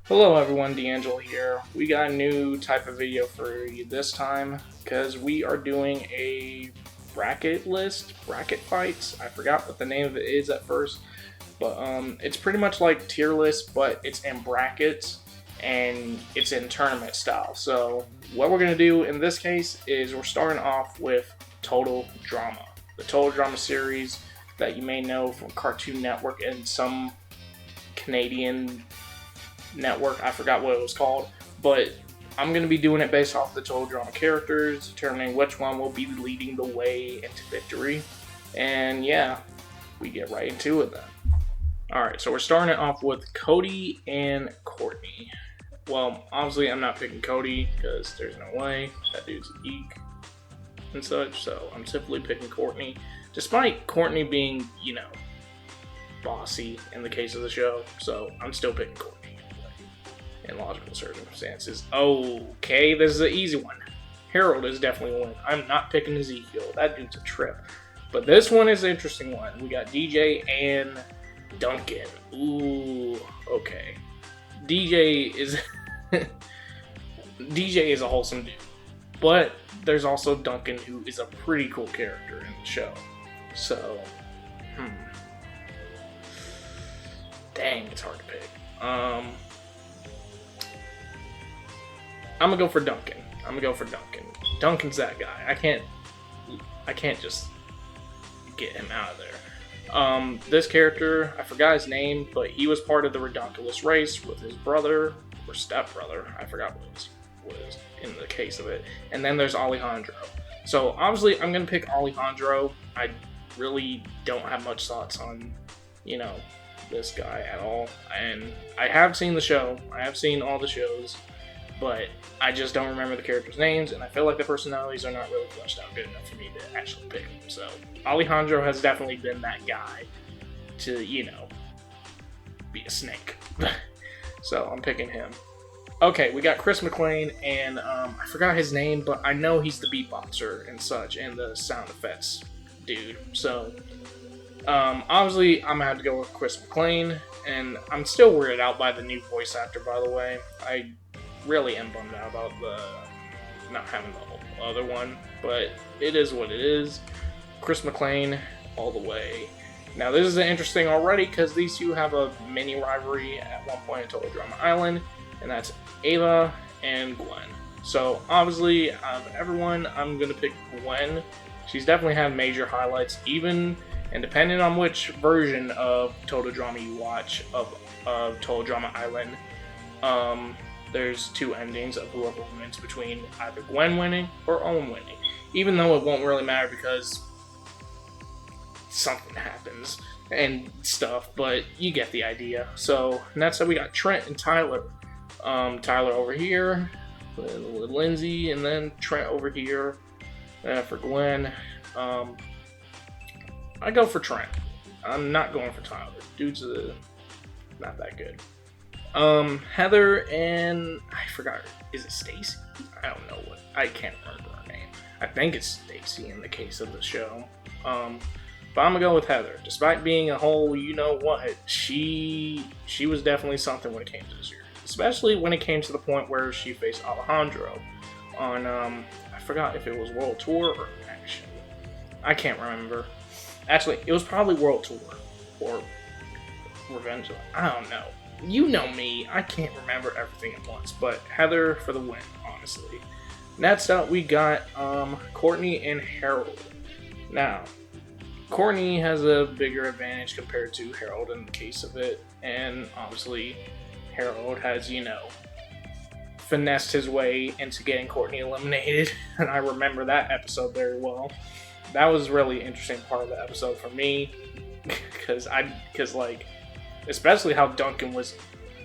Hello everyone, D'Angelo here. We got a new type of video for you this time because we are doing a bracket fights. I forgot what the name of it is at first, but it's pretty much like tier list, but it's in brackets and it's in tournament style. So what we're gonna do in this case is we're starting off with Total Drama, the Total Drama series that you may know from Cartoon Network and some Canadian network. I forgot what it was called, but I'm going to be doing it based off the Total Drama characters, determining which one will be leading the way into victory. And yeah, we get right into it then. Alright, so we're starting it off with Cody and Courtney. Well, obviously I'm not picking Cody because there's no way. That dude's a geek and such, so I'm simply picking Courtney. Despite Courtney being, bossy in the case of the show, so I'm still picking Courtney in logical circumstances. Okay, this is an easy one. Harold is definitely a win. I'm not picking Ezekiel. That dude's a trip. But this one is an interesting one. We got DJ and Duncan. Ooh, okay. DJ is DJ is a wholesome dude. But there's also Duncan, who is a pretty cool character in the show. So, dang, it's hard to pick. I'm gonna go for Duncan. Duncan's that guy. I can't just get him out of there. This character, I forgot his name, but he was part of the Redonkulous race with his brother or stepbrother. I forgot what was in the case of it. And then there's Alejandro. So obviously, I'm gonna pick Alejandro. I really don't have much thoughts on, this guy at all. And I have seen the show. I have seen all the shows. But I just don't remember the characters' names, and I feel like the personalities are not really fleshed out good enough for me to actually pick them. So Alejandro has definitely been that guy to, be a snake. So I'm picking him. Okay, we got Chris McLean, and I forgot his name, but I know he's the beatboxer and such, and the sound effects dude. So obviously, I'm gonna have to go with Chris McLean, and I'm still weirded out by the new voice actor, by the way. I really am bummed out about the not having the other one, but it is what it is. Chris McLean all the way. Now this is interesting already because these two have a mini rivalry at one point in Total Drama Island, and that's Ava and Gwen. So obviously, out of everyone, I'm gonna pick Gwen. She's definitely had major highlights, even and depending on which version of Total Drama you watch of Total Drama Island. There's two endings of whoever wins between either Gwen winning or Owen winning. Even though it won't really matter because something happens and stuff, but you get the idea. So next up we got Trent and Tyler. Tyler over here with Lindsay, and then Trent over here for Gwen. I go for Trent. I'm not going for Tyler. Dude's not that good. Heather and I forgot. Is it Stacy? I don't know what. I can't remember her name. I think it's Stacy in the case of the show. But I'm gonna go with Heather. Despite being a whole, she was definitely something when it came to this year. Especially when it came to the point where she faced Alejandro on I forgot if it was World Tour or Action. I can't remember. Actually, it was probably World Tour or Revenge. I don't know. You know me, I can't remember everything at once, but Heather for the win, honestly. Next up, we got Courtney and Harold. Now, Courtney has a bigger advantage compared to Harold in the case of it, and obviously Harold has, finessed his way into getting Courtney eliminated, and I remember that episode very well. That was really an interesting part of the episode for me, because especially how Duncan was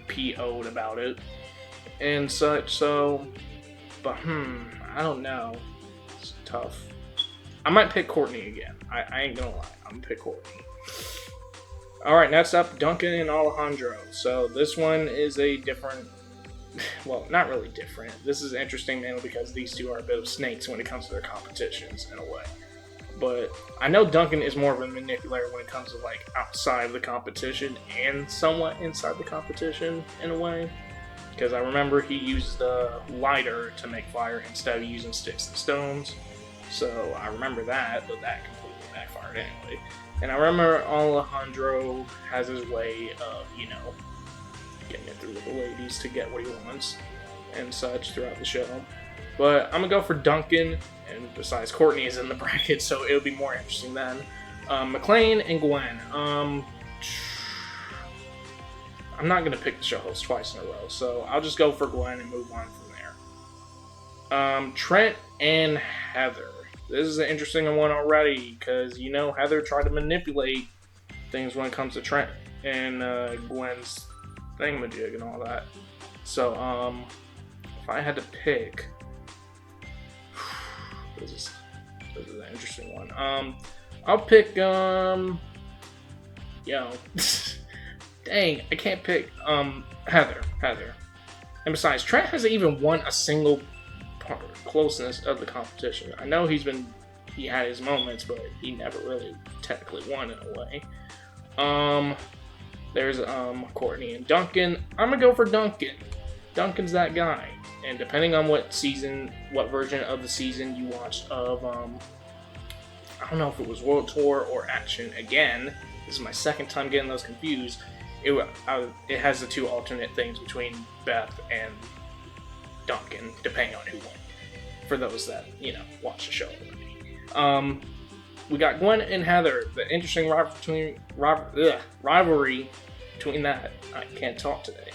PO'd about it and such, so, but I don't know. It's tough. I might pick Courtney again. I ain't gonna lie. I'm gonna pick Courtney. Alright, next up, Duncan and Alejandro. So this one is a different, well, not really different. This is interesting mainly because these two are a bit of snakes when it comes to their competitions in a way. But I know Duncan is more of a manipulator when it comes to outside of the competition and somewhat inside the competition in a way. because I remember he used the lighter to make fire instead of using sticks and stones. So I remember that, but that completely backfired anyway. And I remember Alejandro has his way of, getting it through with the ladies to get what he wants and such throughout the show. But I'm gonna go for Duncan, and besides, Courtney is in the bracket, so it'll be more interesting then. McLean and Gwen. I'm not gonna pick the show host twice in a row, so I'll just go for Gwen and move on from there. Trent and Heather. This is an interesting one already, because Heather tried to manipulate things when it comes to Trent and Gwen's thingamajig and all that. So if I had to pick, this is an interesting one. I'll pick dang, I can't pick Heather. And besides, Trent hasn't even won a single part closeness of the competition. I know he had his moments, but he never really technically won in a way. There's Courtney and Duncan. I'm gonna go for Duncan. Duncan's that guy. And depending on what version of the season you watched of, I don't know if it was World Tour or Action Again. This is my second time getting those confused. It has the two alternate things between Beth and Duncan, depending on who won. For those that, watch the show already. We got Gwen and Heather. The interesting rivalry between that. I can't talk today.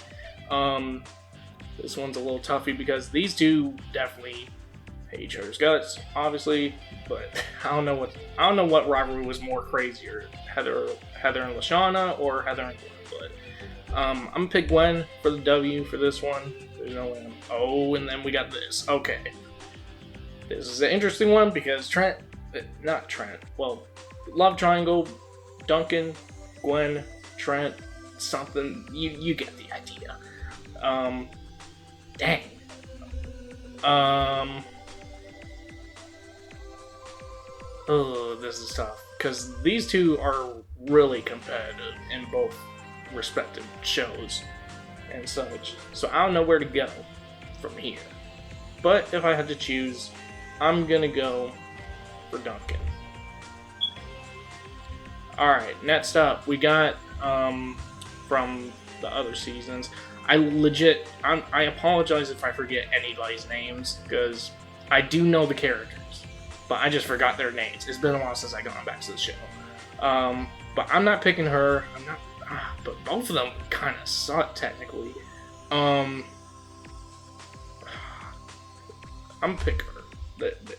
This one's a little toughy because these two definitely hate each other's guts, obviously, but I don't know what rivalry was more crazier, Heather and Lashana or Heather and Gwen. But I'm gonna pick Gwen for the W for this one. There's no way. And then we got this. Okay, this is an interesting one because love triangle, Duncan, Gwen, Trent, something. You get the idea. Dang. Oh, this is tough because these two are really competitive in both respective shows and such. So I don't know where to go from here. But if I had to choose, I'm gonna go for Duncan. Alright, next up, we got from the other seasons. I apologize if I forget anybody's names, because I do know the characters, but I just forgot their names. It's been a while since I've gone back to the show. But I'm not picking her. But both of them kind of suck, technically. I'm picking her.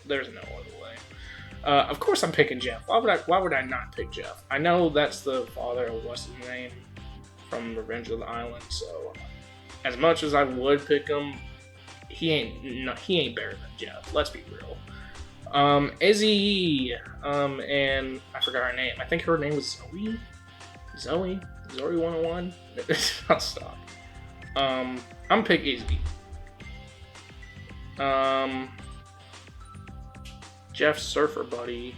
There's no other way. Of course I'm picking Jeff. Why would I not pick Jeff? I know that's the father of what's his name from Revenge of the Island, so as much as I would pick him, he ain't better than Jeff. Let's be real. Izzy, and I forgot her name. I think her name was Zoe 101. I'll stop. I'm pick Izzy. Jeff's surfer buddy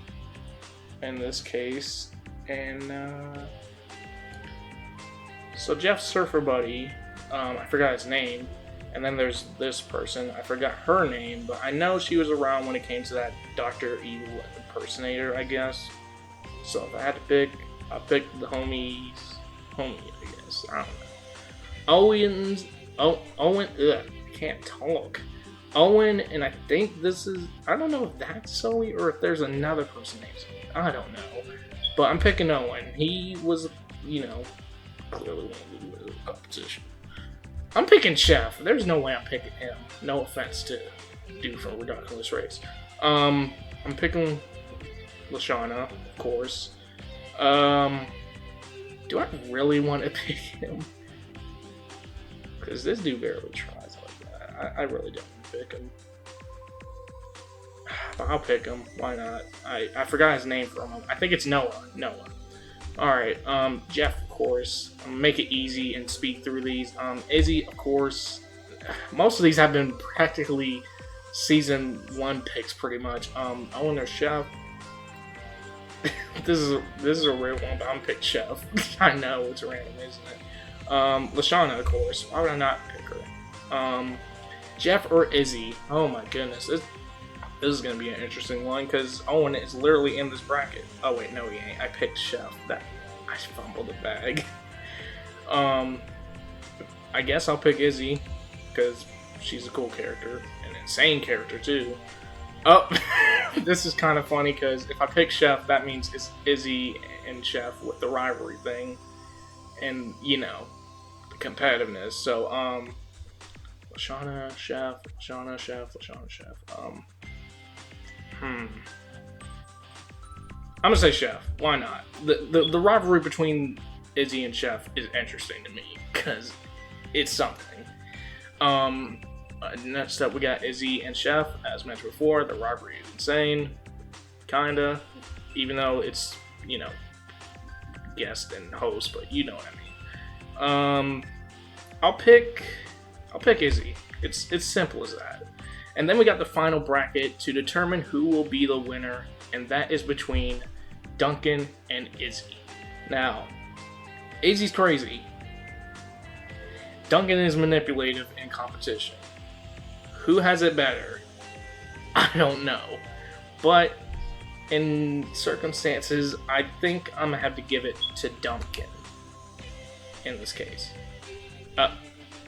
in this case, and so Jeff's surfer buddy, I forgot his name, and then there's this person, I forgot her name, but I know she was around when it came to that Dr. Evil impersonator, I guess. So if I had to pick, I'll pick the homie, I guess. I don't know. Owen, can't talk. Owen, and I think I don't know if that's Zoe or if there's another person named Zoe. I don't know. But I'm picking Owen. He was, clearly one of the winners of the competition. I'm picking Chef. There's no way I'm picking him. No offense to dude from Ridiculous Race. I'm picking Lashana, of course. Do I really want to pick him? Because this dude barely tries like that. I really don't want to pick him. But I'll pick him. Why not? I forgot his name for a moment. I think it's Noah. Alright, Jeff, of course. I'm gonna make it easy and speed through these. Izzy, of course. Most of these have been practically season 1 picks, pretty much. Owen or Chef. This is a real one, but I'm pick Chef. I know it's random, isn't it? Lashana, of course. Why would I not pick her? Jeff or Izzy? Oh my goodness, this is gonna be an interesting one because Owen is literally in this bracket. Oh wait, no, he ain't. I picked Chef. I fumbled the bag. I guess I'll pick Izzy because she's a cool character, an insane character too. Oh, this is kind of funny because if I pick Chef, that means it's Izzy and Chef with the rivalry thing, and you know, the competitiveness. So, Lashana, Chef, Lashana, Chef, Lashana, Chef. I'm gonna say Chef. Why not? The rivalry between Izzy and Chef is interesting to me because it's something. Next up, we got Izzy and Chef. As mentioned before, the rivalry is insane. Kinda. Even though it's, you know, guest and host, but you know what I mean. I'll pick Izzy. It's simple as that. And then we got the final bracket to determine who will be the winner, and that is between Duncan and Izzy. Now, Izzy's crazy. Duncan is manipulative in competition. Who has it better? I don't know. But in circumstances, I think I'm gonna have to give it to Duncan in this case.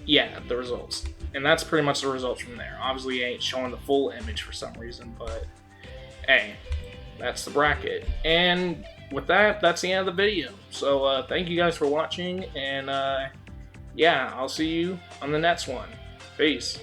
Yeah, the results. And that's pretty much the results from there. Obviously, I ain't showing the full image for some reason, but hey, that's the bracket. And with that, that's the end of the video. So thank you guys for watching, and yeah, I'll see you on the next one. Peace.